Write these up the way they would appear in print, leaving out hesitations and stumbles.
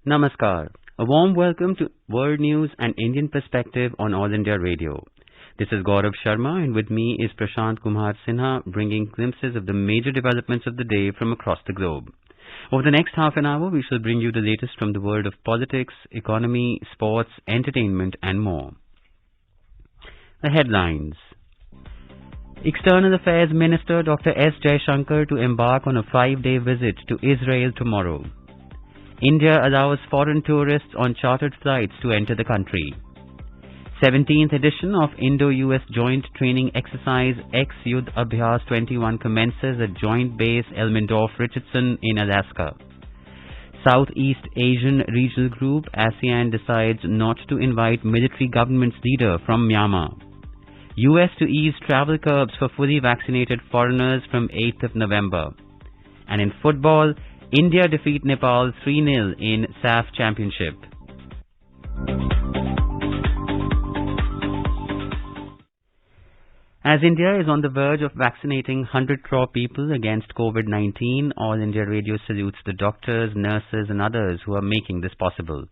Namaskar. A warm welcome to World News and Indian Perspective on All India Radio. This is Gaurav Sharma and with me is Prashant Kumar Sinha bringing glimpses of the major developments of the day from across the globe. Over the next half an hour, we shall bring you the latest from the world of politics, economy, sports, entertainment and more. The headlines. External Affairs Minister Dr. S. Jaishankar to embark on a 5-day visit to Israel tomorrow. India allows foreign tourists on chartered flights to enter the country. 17th edition of Indo-US Joint Training Exercise Ex-Yudh Abhyas 21 commences at Joint Base Elmendorf-Richardson in Alaska. Southeast Asian Regional Group ASEAN decides not to invite military government's leader from Myanmar. US to ease travel curbs for fully vaccinated foreigners from 8th of November. And in football, India defeat Nepal 3-0 in SAF Championship. As India is on the verge of vaccinating 100 crore people against COVID-19, All India Radio salutes the doctors, nurses and others who are making this possible.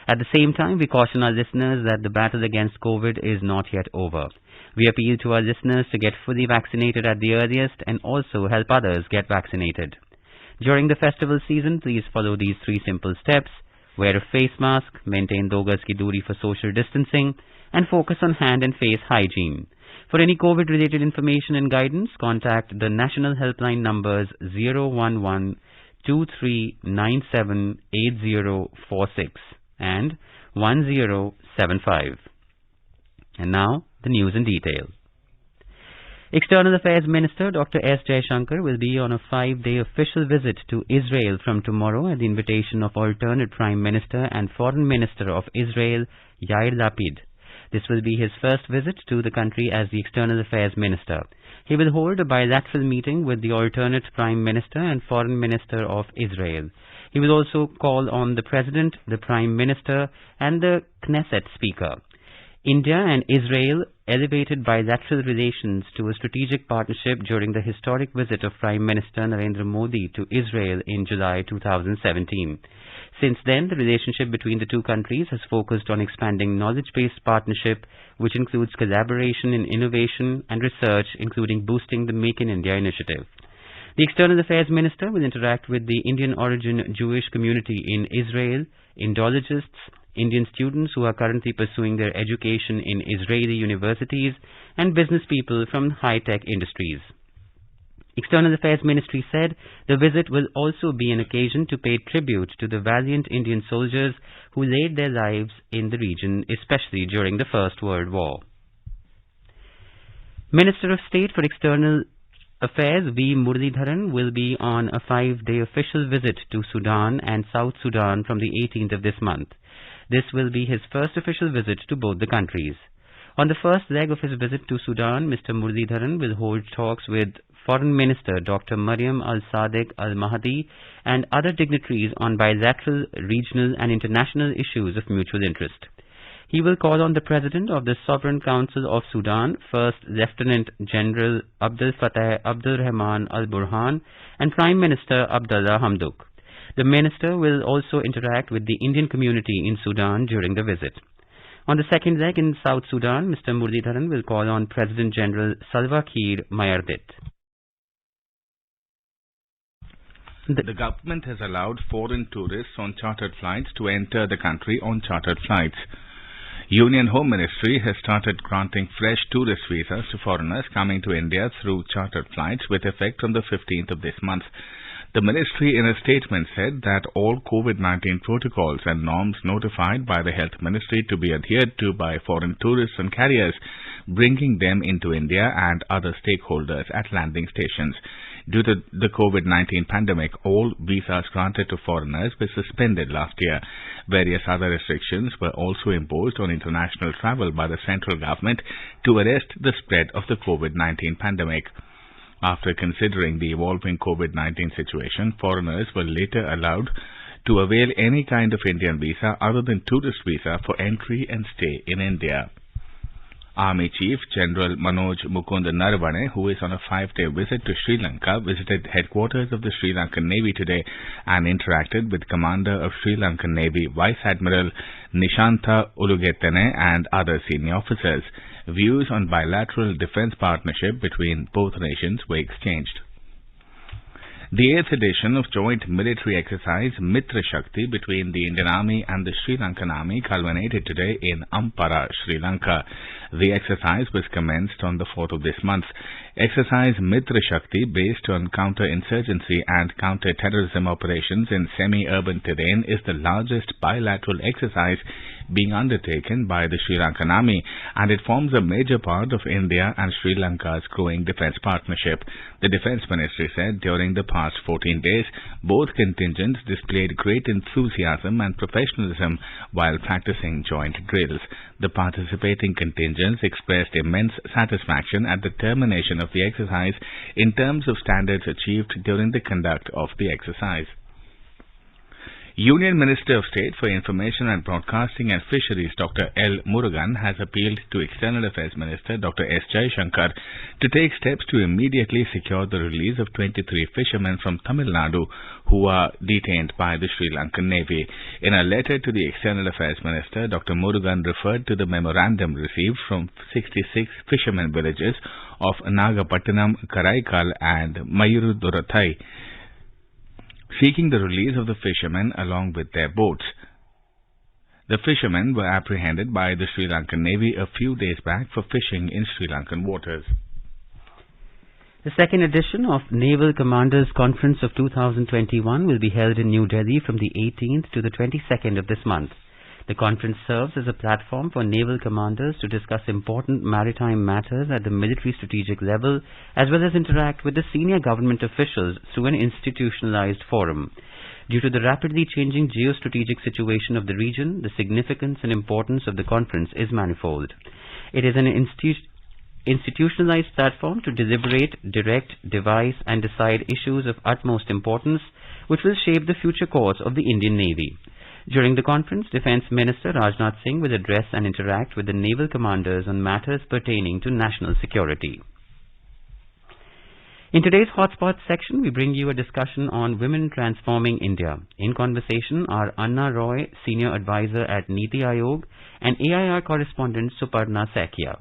At the same time, we caution our listeners that the battle against COVID is not yet over. We appeal to our listeners to get fully vaccinated at the earliest and also help others get vaccinated. During the festival season, please follow these 3 simple steps. Wear a face mask, maintain 2 gaz ki duri for social distancing, and focus on hand and face hygiene. For any COVID-related information and guidance, contact the national helpline numbers 011-2397-8046 and 1075. And now, the news in detail. External Affairs Minister Dr. S. Jaishankar will be on a 5-day official visit to Israel from tomorrow at the invitation of alternate Prime Minister and Foreign Minister of Israel, Yair Lapid. This will be his first visit to the country as the External Affairs Minister. He will hold a bilateral meeting with the alternate Prime Minister and Foreign Minister of Israel. He will also call on the President, the Prime Minister and the Knesset Speaker. India and Israel elevated bilateral relations to a strategic partnership during the historic visit of Prime Minister Narendra Modi to Israel in July 2017. Since then, the relationship between the 2 countries has focused on expanding knowledge-based partnership, which includes collaboration in innovation and research, including boosting the Make in India initiative. The External Affairs Minister will interact with the Indian-origin Jewish community in Israel, Indologists, Indian students who are currently pursuing their education in Israeli universities, and business people from high-tech industries. External Affairs Ministry said the visit will also be an occasion to pay tribute to the valiant Indian soldiers who laid their lives in the region, especially during the First World War. Minister of State for External Affairs V. Muralidharan will be on a 5-day official visit to Sudan and South Sudan from the 18th of this month. This will be his first official visit to both the countries. On the first leg of his visit to Sudan, Mr. Muralidharan will hold talks with Foreign Minister Dr. Mariam Al-Sadiq Al-Mahdi and other dignitaries on bilateral, regional and international issues of mutual interest. He will call on the President of the Sovereign Council of Sudan, First Lieutenant General Abdel Fattah Abdul Rahman Al-Burhan, and Prime Minister Abdullah Hamdok. The minister will also interact with the Indian community in Sudan during the visit. On the second leg in South Sudan, Mr. Muralidharan will call on President General Salva Kiir Mayardit. The government has allowed foreign tourists on chartered flights to enter the country on chartered flights. Union Home Ministry has started granting fresh tourist visas to foreigners coming to India through chartered flights with effect from the 15th of this month. The ministry in a statement said that all COVID-19 protocols and norms notified by the Health Ministry to be adhered to by foreign tourists and carriers, bringing them into India and other stakeholders at landing stations. Due to the COVID-19 pandemic, all visas granted to foreigners were suspended last year. Various other restrictions were also imposed on international travel by the central government to arrest the spread of the COVID-19 pandemic. After considering the evolving COVID-19 situation, foreigners were later allowed to avail any kind of Indian visa other than tourist visa for entry and stay in India. Army Chief General Manoj Mukund Naravane, who is on a 5-day visit to Sri Lanka, visited headquarters of the Sri Lankan Navy today and interacted with Commander of Sri Lankan Navy Vice Admiral Nishantha Ulugetene and other senior officers. Views on bilateral defence partnership between both nations were exchanged. The 8th edition of joint military exercise Mitra Shakti between the Indian Army and the Sri Lankan Army culminated today in Ampara, Sri Lanka. The exercise was commenced on the 4th of this month. Exercise Mitra Shakti, based on counter-insurgency and counter-terrorism operations in semi-urban terrain, is the largest bilateral exercise being undertaken by the Sri Lankan Army, and it forms a major part of India and Sri Lanka's growing defence partnership. The Defence Ministry said during the past 14 days, both contingents displayed great enthusiasm and professionalism while practicing joint drills. The participating contingents expressed immense satisfaction at the termination of the exercise in terms of standards achieved during the conduct of the exercise. Union Minister of State for Information and Broadcasting and Fisheries Dr. L. Murugan has appealed to External Affairs Minister Dr. S. Jaishankar to take steps to immediately secure the release of 23 fishermen from Tamil Nadu who are detained by the Sri Lankan Navy. In a letter to the External Affairs Minister, Dr. Murugan referred to the memorandum received from 66 fishermen villages of Nagapattinam, Karaikal and Mayurudurai, seeking the release of the fishermen along with their boats. The fishermen were apprehended by the Sri Lankan Navy a few days back for fishing in Sri Lankan waters. The second edition of Naval Commanders Conference of 2021 will be held in New Delhi from the 18th to the 22nd of this month. The conference serves as a platform for naval commanders to discuss important maritime matters at the military strategic level, as well as interact with the senior government officials through an institutionalized forum. Due to the rapidly changing geostrategic situation of the region, the significance and importance of the conference is manifold. It is an institutionalized platform to deliberate, direct, devise and decide issues of utmost importance which will shape the future course of the Indian Navy. During the conference, Defence Minister Rajnath Singh will address and interact with the naval commanders on matters pertaining to national security. In today's Hotspot section, we bring you a discussion on Women Transforming India. In conversation are Anna Roy, Senior Advisor at Niti Aayog, and AIR correspondent Suparna Sekia.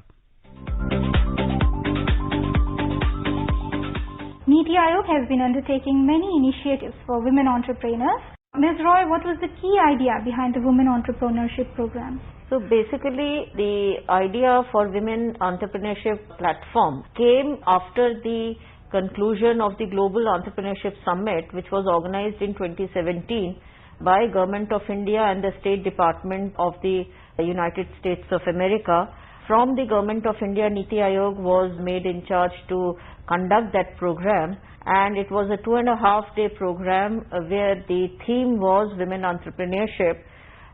Niti Aayog has been undertaking many initiatives for women entrepreneurs. Ms. Roy, what was the key idea behind the Women Entrepreneurship Program? So basically, the idea for Women Entrepreneurship Platform came after the conclusion of the Global Entrepreneurship Summit, which was organized in 2017 by Government of India and the State Department of the United States of America. From the Government of India, Niti Aayog was made in charge to conduct that program, and it was a 2.5-day program where the theme was Women Entrepreneurship.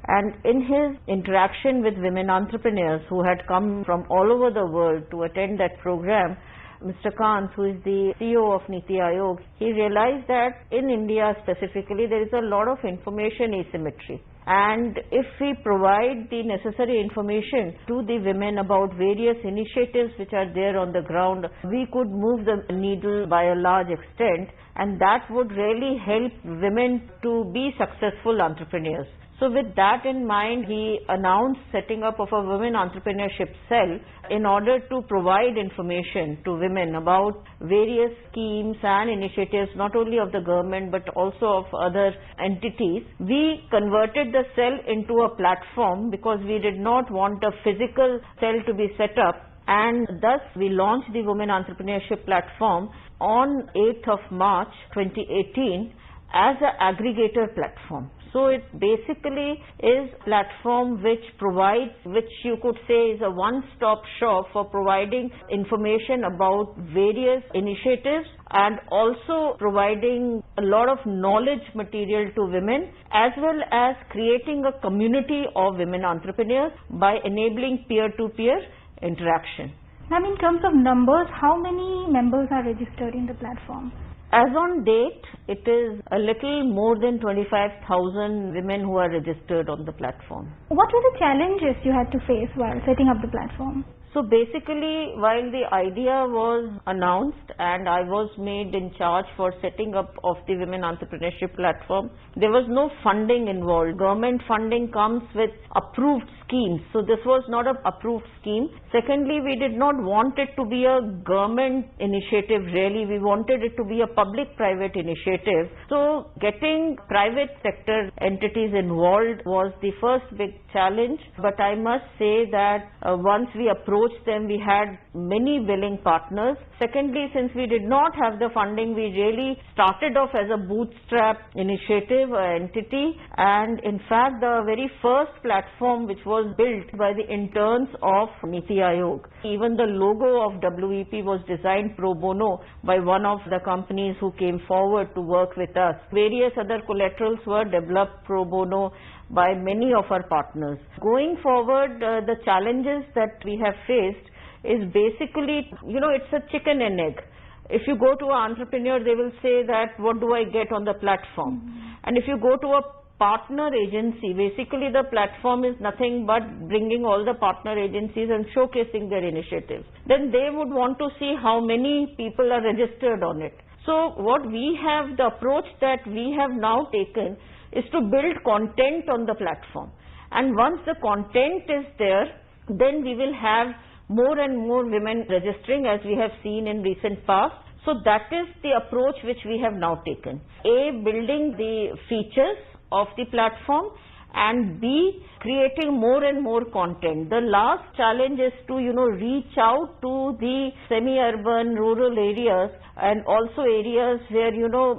And in his interaction with women entrepreneurs who had come from all over the world to attend that program, Mr. Kant, who is the CEO of Niti Aayog, he realized that in India specifically there is a lot of information asymmetry. And if we provide the necessary information to the women about various initiatives which are there on the ground, we could move the needle by a large extent, and that would really help women to be successful entrepreneurs. So with that in mind, he announced setting up of a women entrepreneurship cell in order to provide information to women about various schemes and initiatives, not only of the government but also of other entities. We converted the cell into a platform because we did not want a physical cell to be set up, and thus we launched the Women Entrepreneurship Platform on 8th of March 2018 as an aggregator platform. So it basically is a platform which provides, which you could say is a one-stop shop for providing information about various initiatives and also providing a lot of knowledge material to women, as well as creating a community of women entrepreneurs by enabling peer-to-peer interaction. Now, in terms of numbers, how many members are registered in the platform? As on date, it is a little more than 25,000 women who are registered on the platform. What were the challenges you had to face while setting up the platform? So So basically, while the idea was announced and I was made in charge for setting up of the Women Entrepreneurship Platform, there was no funding involved. Government funding comes with approved schemes. So this was not an approved scheme. Secondly, we did not want it to be a government initiative really. We wanted it to be a public-private initiative. So getting private sector entities involved was the first big challenge. But I must say that once we approached them, we had many willing partners. Secondly, since we did not have the funding, we really started off as a bootstrap initiative, entity. And in fact, the very first platform which was built by the interns of Niti Aayog. Even the logo of WEP was designed pro bono by one of the companies who came forward to work with us. Various other collaterals were developed pro bono by many of our partners. Going forward, the challenges that we have faced is basically, it's a chicken and egg. If you go to an entrepreneur, they will say that, what do I get on the platform? And if you go to a partner agency, basically the platform is nothing but bringing all the partner agencies and showcasing their initiatives. Then they would want to see how many people are registered on it. So what we have, the approach that we have now taken is to build content on the platform. And once the content is there, then we will have more and more women registering, as we have seen in recent past. So that is the approach which we have now taken. A, building the features of the platform, and B, creating more and more content. The last challenge is to, reach out to the semi-urban, rural areas, and also areas where,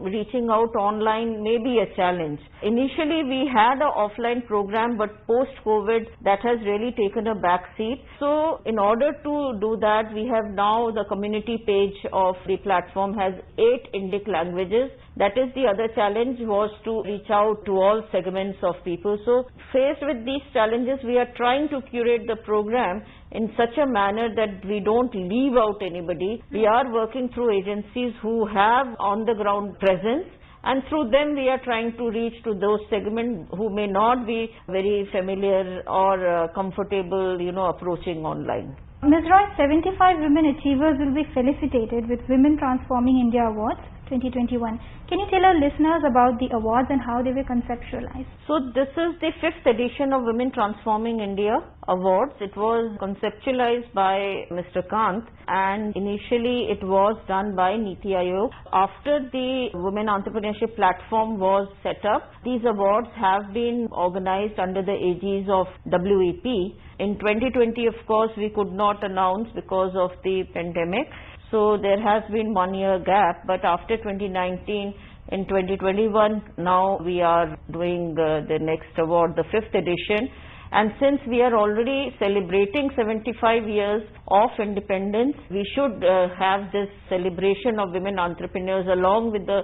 reaching out online may be a challenge. Initially, we had an offline program, but post-COVID, that has really taken a back seat. So, in order to do that, we have now the community page of the platform has 8 Indic languages. That is the other challenge, was to reach out to all segments of people. So, faced with these challenges, we are trying to curate the program in such a manner that we don't leave out anybody. We are working through agencies who have on-the-ground presence, and through them we are trying to reach to those segments who may not be very familiar or comfortable, approaching online. Ms. Roy, 75 women achievers will be felicitated with Women Transforming India Awards 2021. Can you tell our listeners about the awards and how they were conceptualized? So this is the 5th edition of Women Transforming India Awards. It was conceptualized by Mr. Kant, and initially it was done by Niti Aayog. After the Women Entrepreneurship Platform was set up, these awards have been organized under the aegis of WEP. In 2020, of course, we could not announce because of the pandemic. So there has been 1 year gap, but after 2019, in 2021, now we are doing the next award, the 5th edition. And since we are already celebrating 75 years of independence, we should have this celebration of women entrepreneurs along with the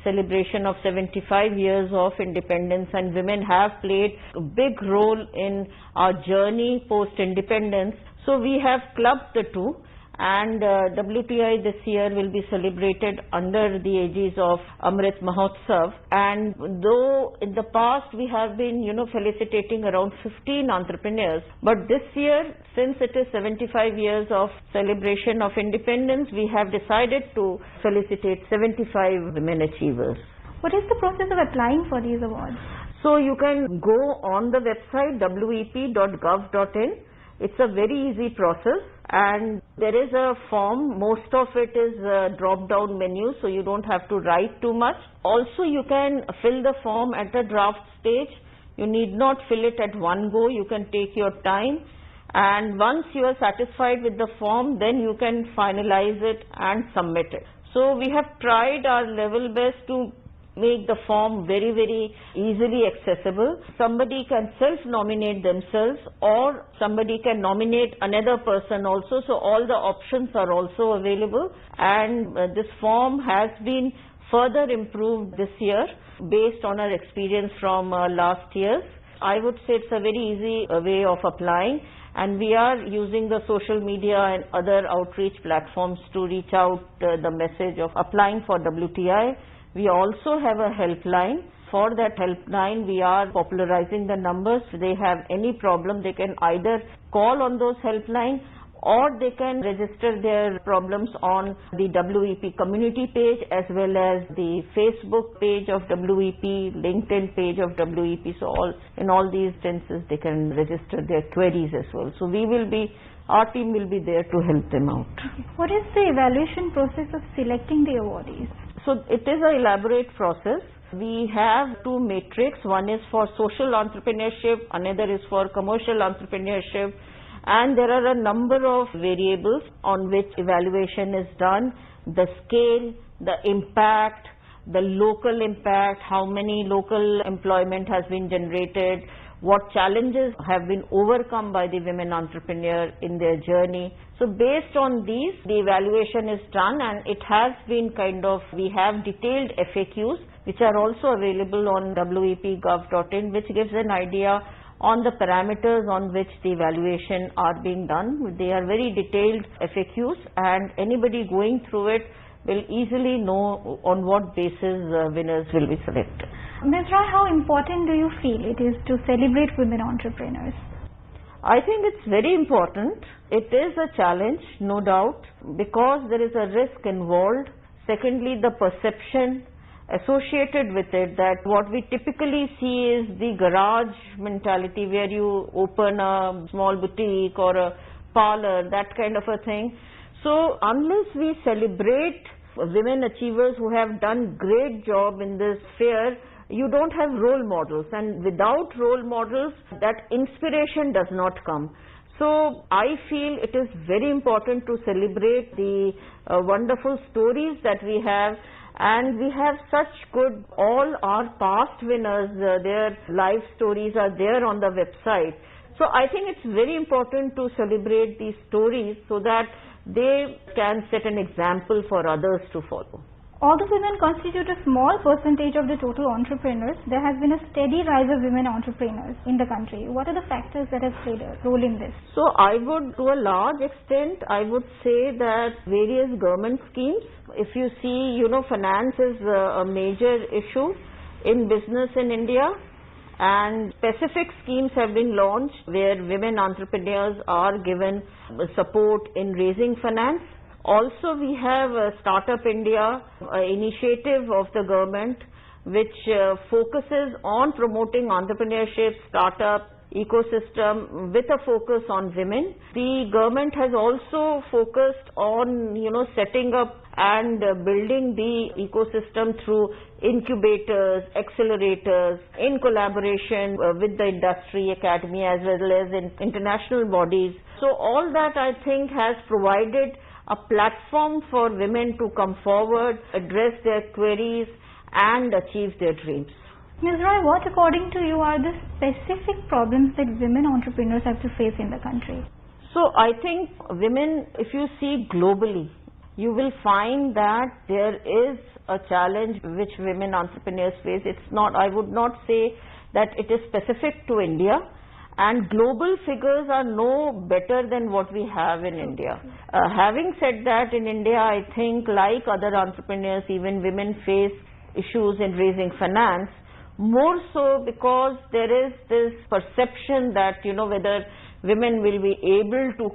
celebration of 75 years of independence, and women have played a big role in our journey post-independence. So we have clubbed the two, and WTI this year will be celebrated under the aegis of Amrit Mahotsav. And though in the past we have been, felicitating around 15 entrepreneurs, but this year, since it is 75 years of celebration of independence, we have decided to felicitate 75 women achievers. What is the process of applying for these awards? So you can go on the website wep.gov.in. It's a very easy process, and there is a form. Most of it is a drop-down menu, so you don't have to write too much. Also, you can fill the form at the draft stage. You need not fill it at one go. You can take your time, and once you are satisfied with the form, then you can finalize it and submit it. So we have tried our level best to make the form very, very easily accessible. Somebody can self-nominate themselves, or somebody can nominate another person also. So all the options are also available, and this form has been further improved this year based on our experience from last year. I would say it's a very easy way of applying, and we are using the social media and other outreach platforms to reach out the message of applying for WTI. We also have a helpline. For that helpline, we are popularizing the numbers. If they have any problem, they can either call on those helpline, or they can register their problems on the WEP community page as well as the Facebook page of WEP, LinkedIn page of WEP. So in all these instances they can register their queries as well. So our team will be there to help them out. What is the evaluation process of selecting the awardees? So it is an elaborate process. We have two metrics. One is for social entrepreneurship, another is for commercial entrepreneurship, and there are a number of variables on which evaluation is done. The scale, the impact, the local impact, how many local employment has been generated, what challenges have been overcome by the women entrepreneur in their journey. So based on these, the evaluation is done, and it has been we have detailed FAQs which are also available on wepgov.in, which gives an idea on the parameters on which the evaluation are being done. They are very detailed FAQs, and anybody going through it will easily know on what basis winners will be selected. Ms. Roy, how important do you feel it is to celebrate women entrepreneurs? I think it's very important. It is a challenge, no doubt, because there is a risk involved. Secondly, the perception associated with it, that what we typically see is the garage mentality where you open a small boutique or a parlor, that kind of a thing. So unless we celebrate women achievers who have done great job in this sphere, you don't have role models, and without role models, that inspiration does not come. So I feel it is very important to celebrate the wonderful stories that we have, and we have such good, all our past winners, their life stories are there on the website. So I think it's very important to celebrate these stories so that they can set an example for others to follow. Although women constitute a small percentage of the total entrepreneurs, there has been a steady rise of women entrepreneurs in the country. What are the factors that have played a role in this? So I would, to a large extent, I would say that various government schemes, if you see, finance is a major issue in business in India, and specific schemes have been launched where women entrepreneurs are given support in raising finance. Also, we have Startup India, an initiative of the government which focuses on promoting entrepreneurship, startup, ecosystem with a focus on women. The government has also focused on, setting up and building the ecosystem through incubators, accelerators, in collaboration with the industry, academy, as well as in international bodies. So all that, I think, has provided a platform for women to come forward, address their queries and achieve their dreams. Ms. Roy, what according to you are the specific problems that women entrepreneurs have to face in the country? So I think women, if you see globally, you will find that there is a challenge which women entrepreneurs face. I would not say that it is specific to India. And global figures are no better than what we have in India. Having said that, in India, I think like other entrepreneurs, even women face issues in raising finance, more so because there is this perception that, whether women will be able to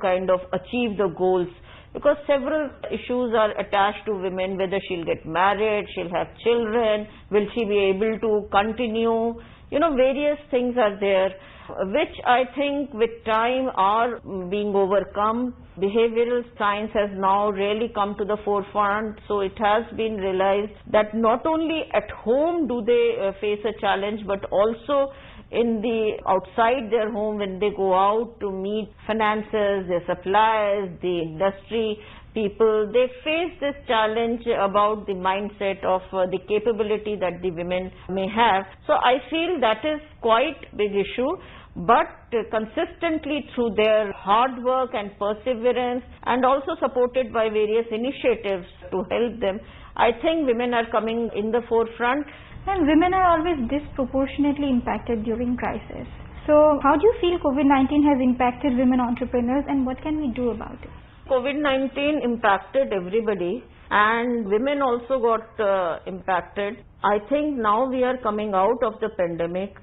achieve the goals, because several issues are attached to women, whether she'll get married, she'll have children, will she be able to continue, various things are there, which I think with time are being overcome. Behavioral science has now really come to the forefront, so it has been realized that not only at home do they face a challenge, but also in the outside their home when they go out to meet finances, their suppliers, the industry people, they face this challenge about the mindset of the capability that the women may have. So I feel that is quite big issue, but consistently through their hard work and perseverance, and also supported by various initiatives to help them, I think women are coming in the forefront. And women are always disproportionately impacted during crisis. So how do you feel COVID-19 has impacted women entrepreneurs, and what can we do about it? COVID-19 impacted everybody, and women also got impacted. I think now we are coming out of the pandemic.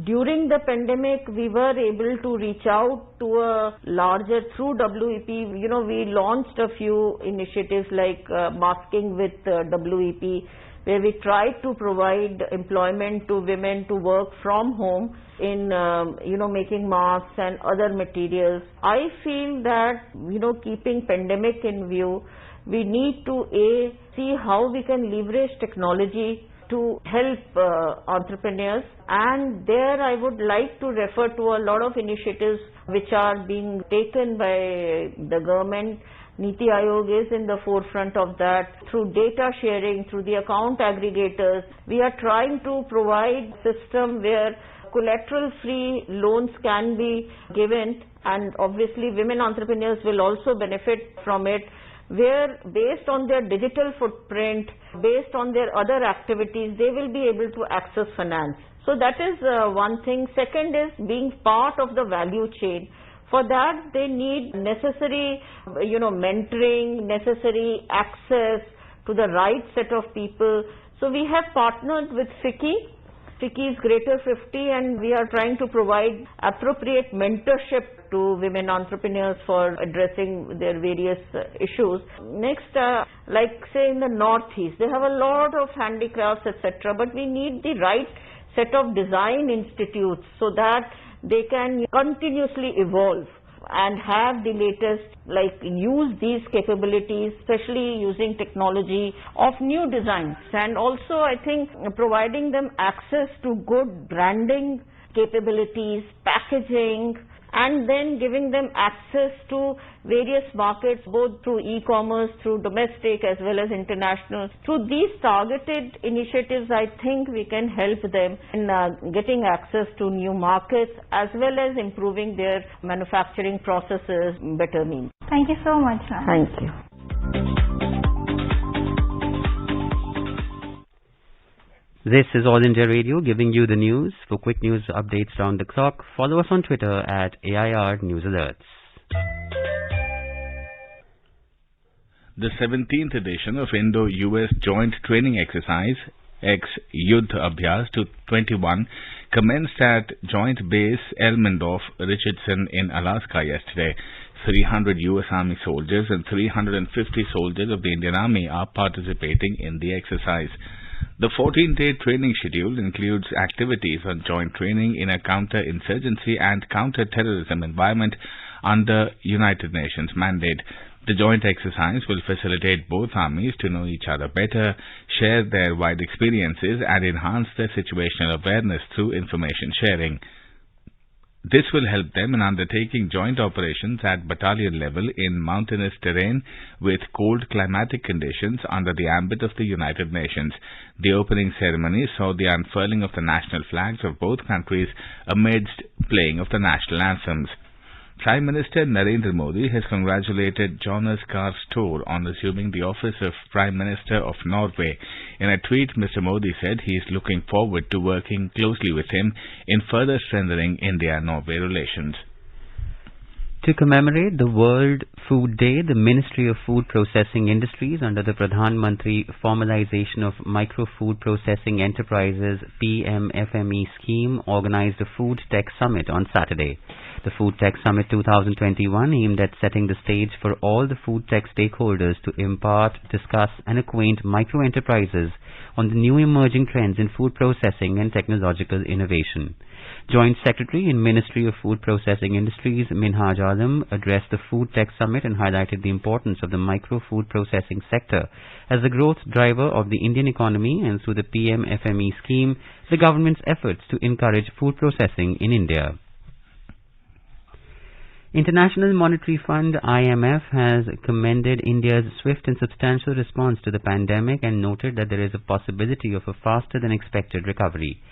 During the pandemic, we were able to reach out to a larger, through WEP, we launched a few initiatives like Masking with WEP, where we tried to provide employment to women to work from home in, making masks and other materials. I feel that, keeping pandemic in view, we need to see how we can leverage technology to help entrepreneurs, and there I would like to refer to a lot of initiatives which are being taken by the government. Niti Aayog is in the forefront of that. Through data sharing, through the account aggregators, we are trying to provide a system where collateral-free loans can be given, and obviously women entrepreneurs will also benefit from it, where based on their digital footprint, based on their other activities, they will be able to access finance. So that is one thing. Second is being part of the value chain. For that, they need necessary, mentoring, necessary access to the right set of people. So we have partnered with FICCI. FICCI is Greater 50, and we are trying to provide appropriate mentorship to women entrepreneurs for addressing their various issues. Next, like say in the Northeast, they have a lot of handicrafts, etc., but we need the right set of design institutes so that they can continuously evolve and have the latest, use these capabilities, especially using technology of new designs, and also I think providing them access to good branding capabilities, packaging, and then giving them access to various markets, both through e-commerce, through domestic as well as international. Through these targeted initiatives, I think we can help them in getting access to new markets as well as improving their manufacturing processes, better means. Thank you so much, ma'am. Thank you. This is All India Radio giving you the news. For quick news updates round the clock, follow us on Twitter at AIR News Alerts. The 17th edition of Indo-US Joint Training Exercise, ex-Yudh Abhyas 21, commenced at Joint Base Elmendorf-Richardson in Alaska yesterday. 300 US Army soldiers and 350 soldiers of the Indian Army are participating in the exercise. The 14-day training schedule includes activities on joint training in a counter-insurgency and counter-terrorism environment under United Nations mandate. The joint exercise will facilitate both armies to know each other better, share their wide experiences, and enhance their situational awareness through information sharing. This will help them in undertaking joint operations at battalion level in mountainous terrain with cold climatic conditions under the ambit of the United Nations. The opening ceremony saw the unfurling of the national flags of both countries amidst playing of the national anthems. Prime Minister Narendra Modi has congratulated Jonas Gahr Store on assuming the office of Prime Minister of Norway. In a tweet, Mr. Modi said he is looking forward to working closely with him in further strengthening India-Norway relations. To commemorate the World Food Day, the Ministry of Food Processing Industries under the Pradhan Mantri Formalization of Micro Food Processing Enterprises PMFME scheme organized a Food Tech Summit on Saturday. The Food Tech Summit 2021 aimed at setting the stage for all the food tech stakeholders to impart, discuss and acquaint micro-enterprises on the new emerging trends in food processing and technological innovation. Joint Secretary in Ministry of Food Processing Industries Minhaj Alam addressed the Food Tech Summit and highlighted the importance of the micro-food processing sector as the growth driver of the Indian economy, and through the PMFME scheme, the government's efforts to encourage food processing in India. International Monetary Fund IMF has commended India's swift and substantial response to the pandemic and noted that there is a possibility of a faster than expected recovery.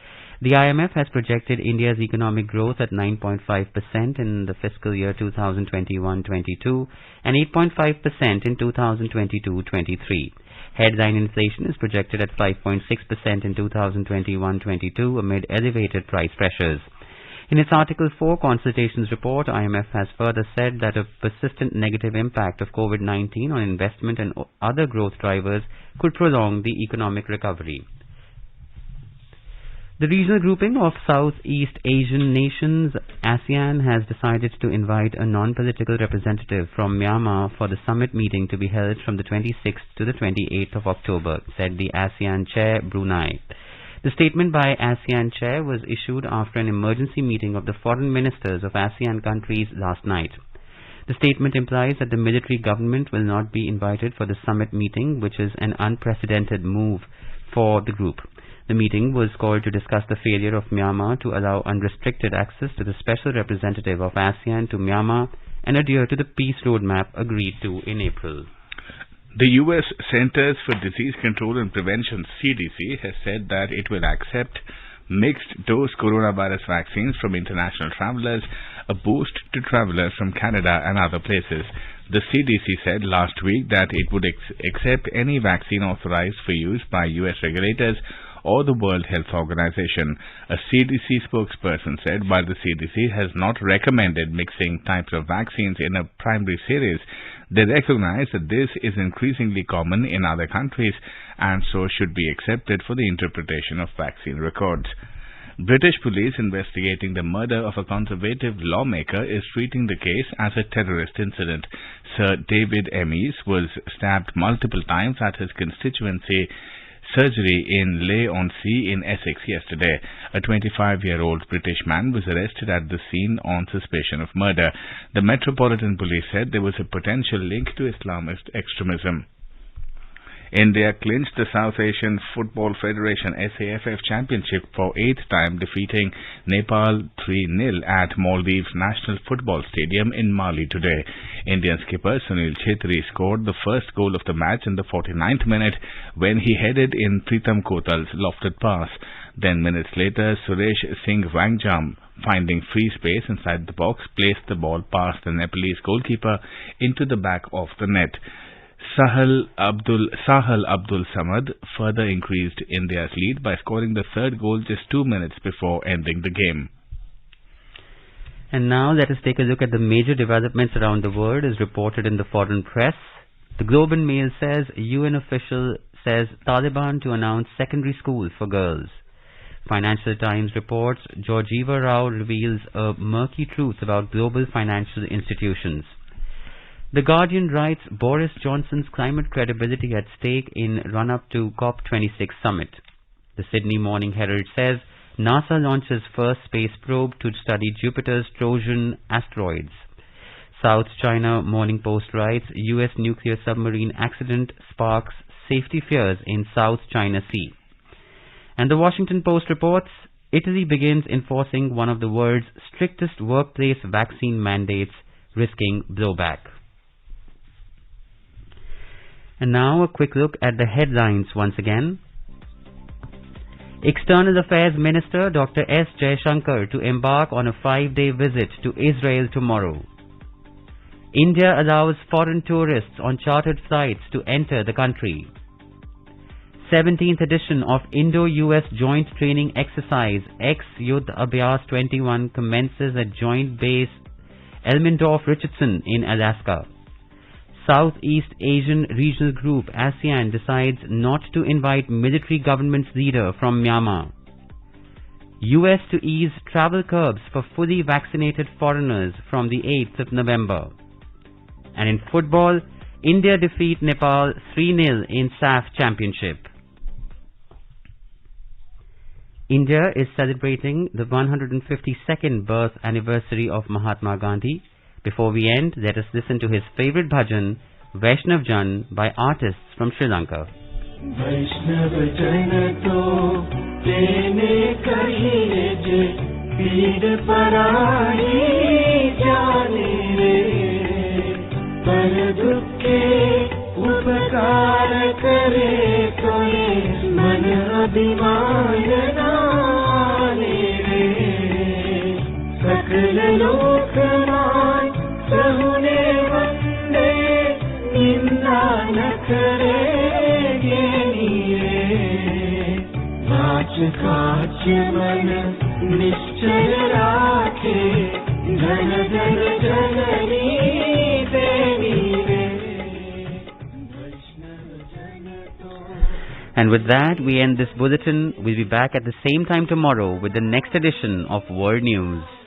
The IMF has projected India's economic growth at 9.5% in the fiscal year 2021-22 and 8.5% in 2022-23. Headline inflation is projected at 5.6% in 2021-22 amid elevated price pressures. In its Article 4 consultations report, IMF has further said that a persistent negative impact of COVID-19 on investment and other growth drivers could prolong the economic recovery. The regional grouping of Southeast Asian nations, ASEAN, has decided to invite a non-political representative from Myanmar for the summit meeting to be held from the 26th to the 28th of October, said the ASEAN chair, Brunei. The statement by ASEAN chair was issued after an emergency meeting of the foreign ministers of ASEAN countries last night. The statement implies that the military government will not be invited for the summit meeting, which is an unprecedented move for the group. The meeting was called to discuss the failure of Myanmar to allow unrestricted access to the special representative of ASEAN to Myanmar and adhere to the peace roadmap agreed to in April. The U.S. Centers for Disease Control and Prevention, CDC, has said that it will accept mixed-dose coronavirus vaccines from international travelers, a boost to travelers from Canada and other places. The CDC said last week that it would accept any vaccine authorized for use by U.S. regulators or the World Health Organization. A CDC spokesperson said while the CDC has not recommended mixing types of vaccines in a primary series, they recognize that this is increasingly common in other countries and so should be accepted for the interpretation of vaccine records. British police investigating the murder of a conservative lawmaker is treating the case as a terrorist incident. Sir David Emees was stabbed multiple times at his constituency surgery in Leigh-on-Sea in Essex yesterday. A 25-year-old British man was arrested at the scene on suspicion of murder. The Metropolitan Police said there was a potential link to Islamist extremism. India clinched the South Asian Football Federation SAFF Championship for 8th time, defeating Nepal 3-0 at Maldives National Football Stadium in Mali today. Indian skipper Sunil Chhetri scored the first goal of the match in the 49th minute when he headed in Pritam Kotal's lofted pass. Then minutes later, Suresh Singh Wangjam, finding free space inside the box, placed the ball past the Nepalese goalkeeper into the back of the net. Sahal Abdul Samad further increased India's lead by scoring the third goal just 2 minutes before ending the game. And now let us take a look at the major developments around the world as reported in the foreign press. The Globe and Mail says UN official says Taliban to announce secondary school for girls. Financial Times reports Georgieva Rao reveals a murky truth about global financial institutions. The Guardian writes Boris Johnson's climate credibility at stake in run-up to COP26 summit. The Sydney Morning Herald says NASA launches first space probe to study Jupiter's Trojan asteroids. South China Morning Post writes U.S. nuclear submarine accident sparks safety fears in South China Sea. And the Washington Post reports Italy begins enforcing one of the world's strictest workplace vaccine mandates, risking blowback. And now a quick look at the headlines once again. External Affairs Minister Dr. S. Jaishankar to embark on a 5-day visit to Israel tomorrow. India allows foreign tourists on chartered flights to enter the country. 17th edition of Indo-US Joint Training Exercise ex-Yudh Abhyas 21 commences at Joint Base Elmendorf-Richardson in Alaska. Southeast Asian Regional Group ASEAN decides not to invite military government's leader from Myanmar. US to ease travel curbs for fully vaccinated foreigners from the 8th of November. And in football, India defeat Nepal 3-0 in SAF Championship. India is celebrating the 152nd birth anniversary of Mahatma Gandhi. Before we end, let us listen to his favorite bhajan, Vaishnav Jan, by artists from Sri Lanka. Vaishnav Jan to tene kahiye je peed parani jaane re par dukhe upkar kare koye man abhiman naane re sakal lokman sahune vande ninda na karege niye vaach kaach man nischay के धन धन जननी देवी रे वैष्णव जन तो. And with that, we end this bulletin. We'll be back at the same time tomorrow with the next edition of World News.